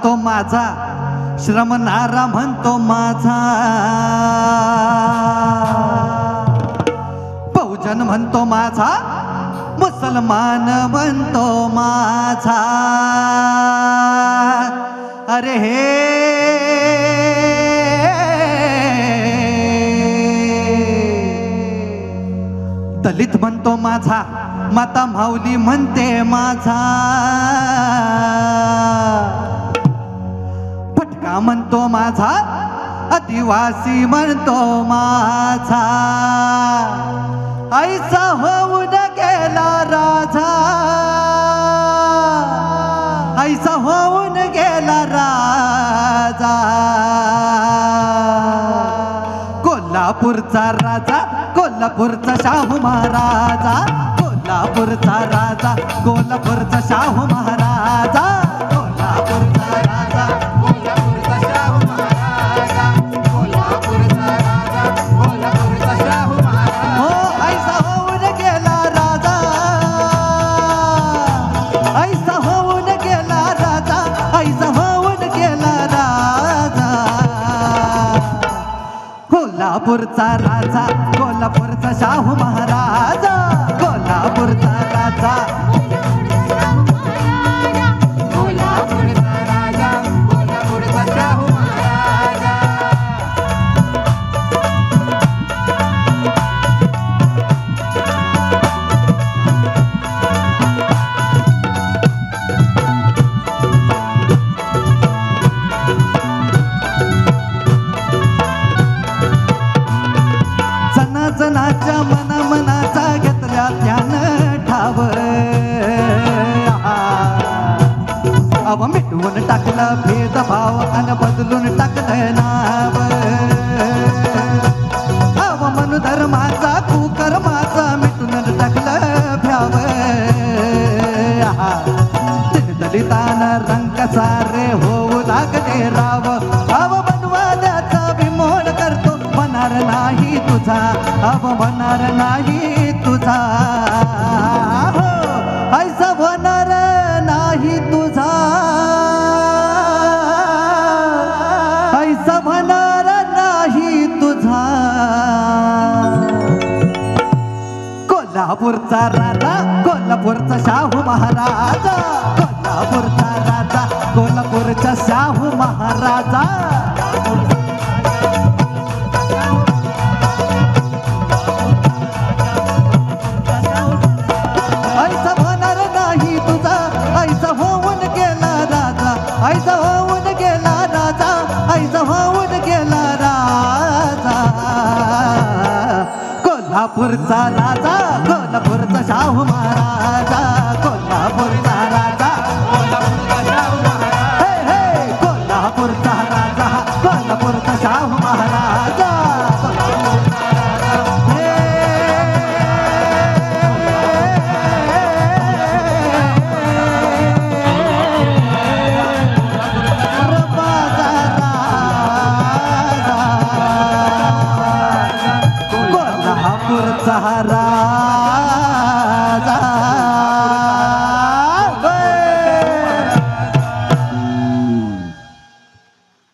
म्हणतो माझा, श्रमणारा म्हणतो माझा, बहुजन म्हणतो माझा, मुसलमान म्हणतो माझा. अरे हे दलित म्हणतो माझा, माता माऊली म्हणते माझा, भटका म्हणतो माझा, आदिवासी म्हणतो माझा. ऐसा होऊन गेला राजा, ऐसा होऊन गेला राजा, कोल्हापूरचा राजा, कोल्हापूरचा शाहू महाराजा, कोल्हापूरचा राजा, कोल्हापूरचा शाहू महाराजा, कोल्हापूरचा राजा, कोल्हापूरचा शाहू महाराजा, कोल्हापूरचा राजा, कोल्हापूरचा शाहू महाराजा. हो ऐसा होऊन गेला राजा, ऐसा होऊन गेला राजा, ऐसा होऊन गेला राजा. कोल्हापूरचा राजा, कोल्हापूरचा शाहू महाराजा, कोल्हापूरचा राजा, कोल्हापूरचा राजा, कोल्हापूरचा शाहू महाराजा. जनाच्या मनाचा घेतल्या ध्यान ठाव, अव मिटवून टाकलं भेदभाव आणि बदलून टाकलं नाव. अव मनुधर्माचा कुकर्माचा मिटून टाकलं भ्याव. दलितानं रंग सारे होऊ लागले राव, अव बनवाद्याचा विमोड करतो, होणार नाही तुझा, अब होणार नाही तुझा. हो ऐसा होणार नाही तुझा, ऐसा होणार नाही तुझा. कोल्हापूरचा राजा, कोल्हापूरचा शाहू महाराजा, कोल्हापूरचा राजा, कोल्हापूरचा शाहू महाराजा. ऐसा होणार नाही तुझा, ऐसा होऊन गेला राजा, ऐसा होऊन गेला राजा, ऐसा होऊन गेला राजा. कोल्हापूरचा राजा, कोल्हापूरचा शाहू महाराजा, कोल्हापूरचा राजा, कोल्हापूरचा शाहू महाराजा. हे हे कोल्हापूरचा राजा, कोल्हापूरचा शाहू महाराजा. कोल्हापूरचा राजा.